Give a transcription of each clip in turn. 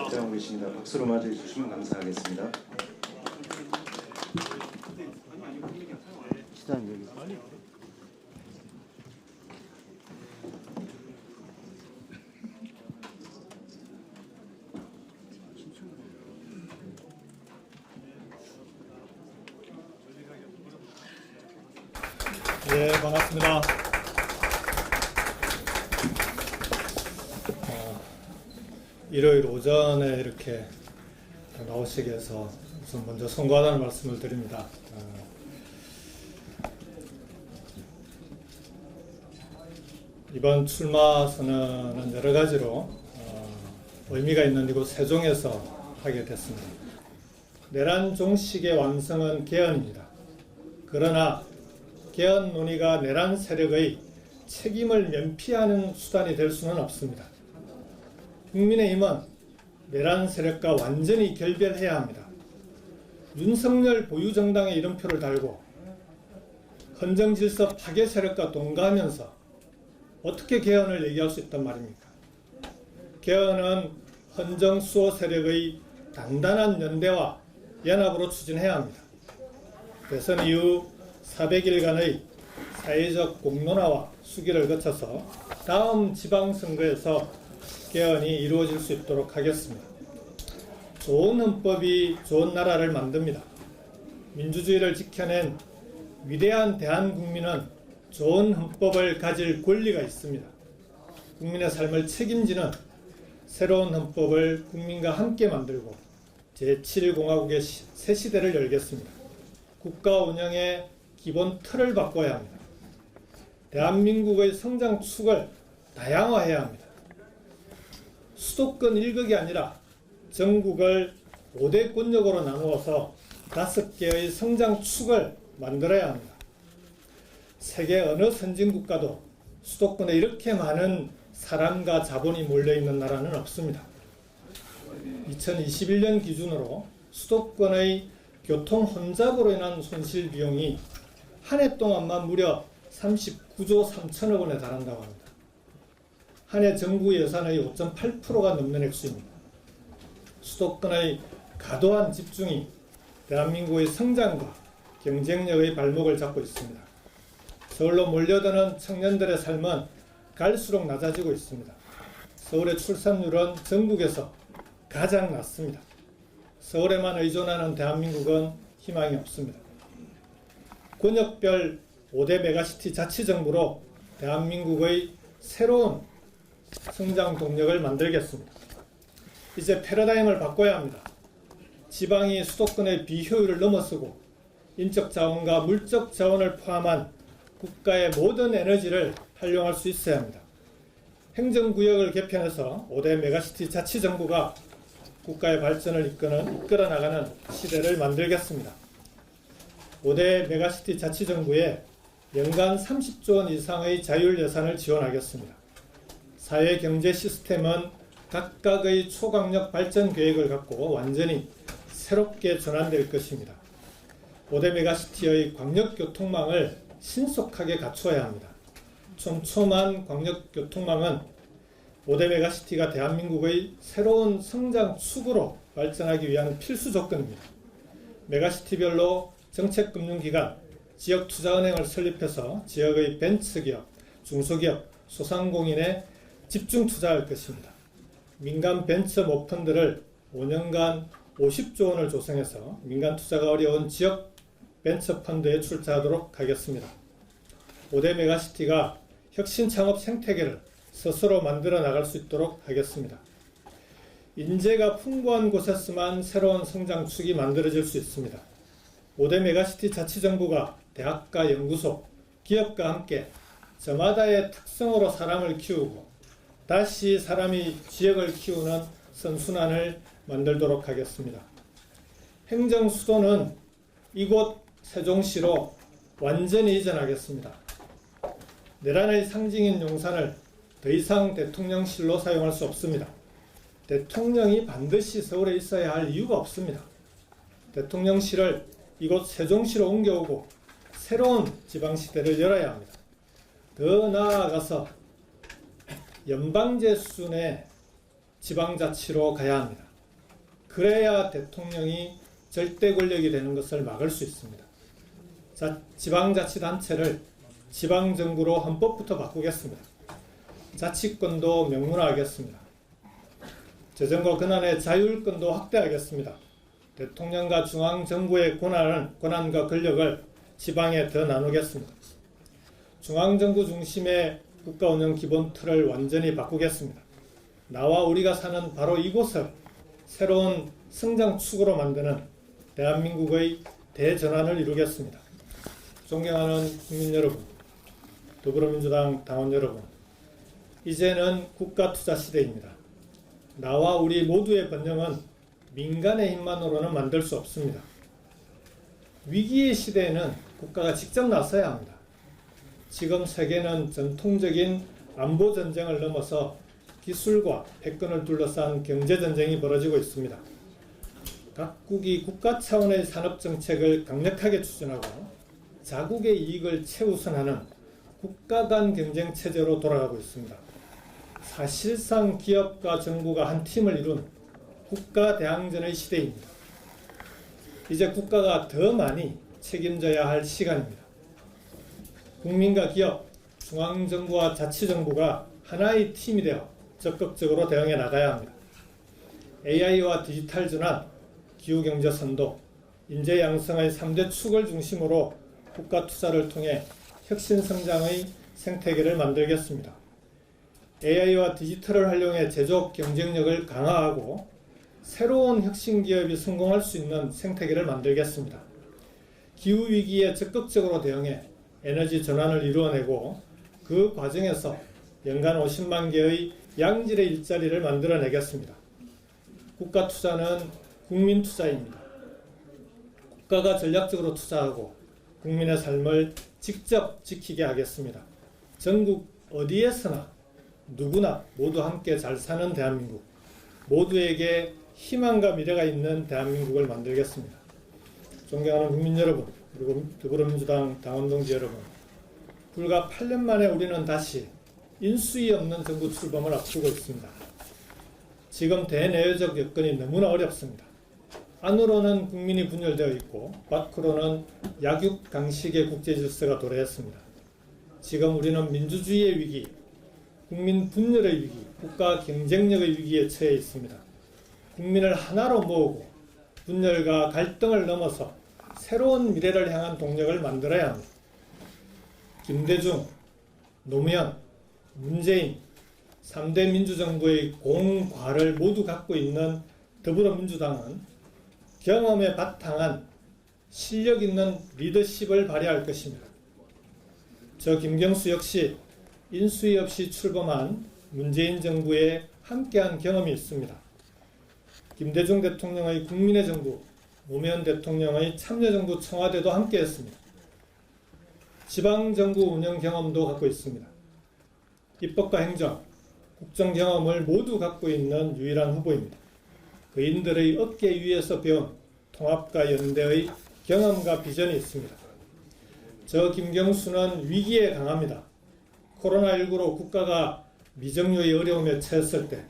잘하고 계십니다. 박수로 맞이해 주시면 감사하겠습니다. 네, 반갑습니다. 일요일 오전에 이렇게 나오시게 해서 우선 먼저 송구하다는 말씀을 드립니다. 이번 출마 선언은 여러 가지로 의미가 있는 이곳 세종에서 하게 됐습니다. 내란 종식의 완성은 개헌입니다. 그러나 개헌 논의가 내란 세력의 책임을 면피하는 수단이 될 수는 없습니다. 국민의힘은 내란 세력과 완전히 결별해야 합니다. 윤석열 보유 정당의 이름표를 달고 헌정질서 파괴 세력과 동거하면서 어떻게 개헌을 얘기할 수 있단 말입니까? 개헌은 헌정수호 세력의 단단한 연대와 연합으로 추진해야 합니다. 대선 이후 400일간의 사회적 공론화와 수기를 거쳐서 다음 지방선거에서 개헌이 이루어질 수 있도록 하겠습니다. 좋은 헌법이 좋은 나라를 만듭니다. 민주주의를 지켜낸 위대한 대한국민은 좋은 헌법을 가질 권리가 있습니다. 국민의 삶을 책임지는 새로운 헌법을 국민과 함께 만들고 제7공화국의 새 시대를 열겠습니다. 국가 운영의 기본 틀을 바꿔야 합니다. 대한민국의 성장 축을 다양화해야 합니다. 수도권 1극이 아니라 전국을 5대 권역으로 나누어서 5개의 성장 축을 만들어야 합니다. 세계 어느 선진국가도 수도권에 이렇게 많은 사람과 자본이 몰려있는 나라는 없습니다. 2021년 기준으로 수도권의 교통 혼잡으로 인한 손실 비용이 한 해 동안만 무려 39조 3천억 원에 달한다고 합니다. 한 해 정부 예산의 5.8%가 넘는 액수입니다. 수도권의 과도한 집중이 대한민국의 성장과 경쟁력의 발목을 잡고 있습니다. 서울로 몰려드는 청년들의 삶은 갈수록 낮아지고 있습니다. 서울의 출산율은 전국에서 가장 낮습니다. 서울에만 의존하는 대한민국은 희망이 없습니다. 권역별 5대 메가시티 자치정부로 대한민국의 새로운 성장 동력을 만들겠습니다. 이제 패러다임을 바꿔야 합니다. 지방이 수도권의 비효율을 넘어서고 인적 자원과 물적 자원을 포함한 국가의 모든 에너지를 활용할 수 있어야 합니다. 행정구역을 개편해서 5대 메가시티 자치정부가 국가의 발전을 이끌어 나가는 시대를 만들겠습니다. 5대 메가시티 자치정부에 연간 30조 원 이상의 자율 예산을 지원하겠습니다. 사회 경제 시스템은 각각의 초강력 발전 계획을 갖고 완전히 새롭게 전환될 것입니다. 5대 메가시티의 광역교통망을 신속하게 갖추어야 합니다. 촘촘한 광역교통망은 5대 메가시티가 대한민국의 새로운 성장 축으로 발전하기 위한 필수 조건입니다. 메가시티별로 정책금융기관, 지역투자은행을 설립해서 지역의 벤처기업, 중소기업, 소상공인에 집중 투자할 것입니다. 민간 벤처 모펀드를 5년간 50조 원을 조성해서 민간 투자가 어려운 지역 벤처펀드에 출자하도록 하겠습니다. 5대 메가시티가 혁신창업 생태계를 스스로 만들어 나갈 수 있도록 하겠습니다. 인재가 풍부한 곳에서만 새로운 성장축이 만들어질 수 있습니다. 5대 메가시티 자치정부가 대학과 연구소, 기업과 함께 저마다의 특성으로 사람을 키우고 다시 사람이 지역을 키우는 선순환을 만들도록 하겠습니다. 행정 수도는 이곳 세종시로 완전히 이전하겠습니다. 내란의 상징인 용산을 더 이상 대통령실로 사용할 수 없습니다. 대통령이 반드시 서울에 있어야 할 이유가 없습니다. 대통령실을 이곳 세종시로 옮겨오고 새로운 지방시대를 열어야 합니다. 더 나아가서 연방제 수준의 지방자치로 가야 합니다. 그래야 대통령이 절대 권력이 되는 것을 막을 수 있습니다. 지방자치단체를 지방정부로 헌법부터 바꾸겠습니다. 자치권도 명문화하겠습니다. 재정과 권한의 자율권도 확대하겠습니다. 대통령과 중앙정부의 권한과 권력을 지방에 더 나누겠습니다. 중앙정부 중심의 국가운영 기본틀을 완전히 바꾸겠습니다. 나와 우리가 사는 바로 이곳을 새로운 성장축으로 만드는 대한민국의 대전환을 이루겠습니다. 존경하는 국민 여러분, 더불어민주당 당원 여러분, 이제는 국가투자 시대입니다. 나와 우리 모두의 번영은 민간의 힘만으로는 만들 수 없습니다. 위기의 시대에는 국가가 직접 나서야 합니다. 지금 세계는 전통적인 안보 전쟁을 넘어서 기술과 패권을 둘러싼 경제 전쟁이 벌어지고 있습니다. 각국이 국가 차원의 산업 정책을 강력하게 추진하고 자국의 이익을 최우선하는 국가 간 경쟁 체제로 돌아가고 있습니다. 사실상 기업과 정부가 한 팀을 이룬 국가 대항전의 시대입니다. 이제 국가가 더 많이 책임져야 할 시간입니다. 국민과 기업, 중앙정부와 자치정부가 하나의 팀이 되어 적극적으로 대응해 나가야 합니다. AI와 디지털 전환, 기후경제 선도, 인재 양성의 3대 축을 중심으로 국가 투자를 통해 혁신 성장의 생태계를 만들겠습니다. AI와 디지털을 활용해 제조업 경쟁력을 강화하고 새로운 혁신 기업이 성공할 수 있는 생태계를 만들겠습니다. 기후위기에 적극적으로 대응해 에너지 전환을 이루어내고 그 과정에서 연간 50만 개의 양질의 일자리를 만들어내겠습니다. 국가 투자는 국민 투자입니다. 국가가 전략적으로 투자하고 국민의 삶을 직접 지키게 하겠습니다. 전국 어디에서나 누구나 모두 함께 잘 사는 대한민국, 모두에게 희망과 미래가 있는 대한민국을 만들겠습니다. 존경하는 국민 여러분, 그리고 더불어민주당 당원동지 여러분, 불과 8년 만에 우리는 다시 인수위 없는 정부 출범을 앞두고 있습니다. 지금 대내외적 여건이 너무나 어렵습니다. 안으로는 국민이 분열되어 있고 밖으로는 약육강식의 국제질서가 도래했습니다. 지금 우리는 민주주의의 위기, 국민 분열의 위기, 국가 경쟁력의 위기에 처해 있습니다. 국민을 하나로 모으고 분열과 갈등을 넘어서 새로운 미래를 향한 동력을 만들어야 합니다. 김대중, 노무현, 문재인 3대 민주정부의 공과를 모두 갖고 있는 더불어민주당은 경험에 바탕한 실력 있는 리더십을 발휘할 것입니다. 저 김경수 역시 인수위 없이 출범한 문재인 정부에 함께한 경험이 있습니다. 김대중 대통령의 국민의 정부, 노무현 대통령의 참여정부 청와대도 함께했습니다. 지방정부 운영 경험도 갖고 있습니다. 입법과 행정, 국정 경험을 모두 갖고 있는 유일한 후보입니다. 그인들의 어깨 위에서 배운 통합과 연대의 경험과 비전이 있습니다. 저 김경수는 위기에 강합니다. 코로나19로 국가가 미정유의 어려움에 처했을 때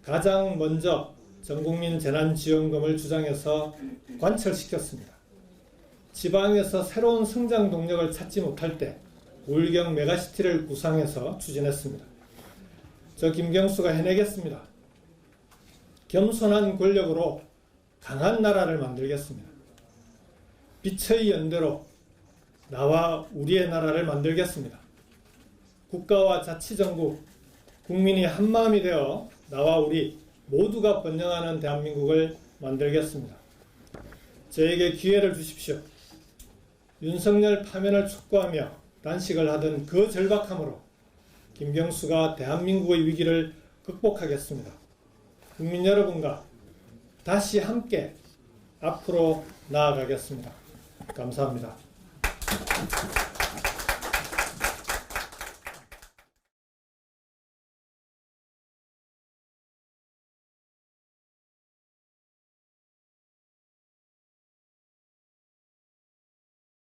가장 먼저 전국민 재난지원금을 주장해서 관철시켰습니다. 지방에서 새로운 성장 동력을 찾지 못할 때 울경 메가시티를 구상해서 추진했습니다. 저 김경수가 해내겠습니다. 겸손한 권력으로 강한 나라를 만들겠습니다. 빛의 연대로 나와 우리의 나라를 만들겠습니다. 국가와 자치정부, 국민이 한마음이 되어 나와 우리 모두가 번영하는 대한민국을 만들겠습니다. 저에게 기회를 주십시오. 윤석열 파면을 촉구하며 단식을 하던 그 절박함으로 김경수가 대한민국의 위기를 극복하겠습니다. 국민 여러분과 다시 함께 앞으로 나아가겠습니다. 감사합니다.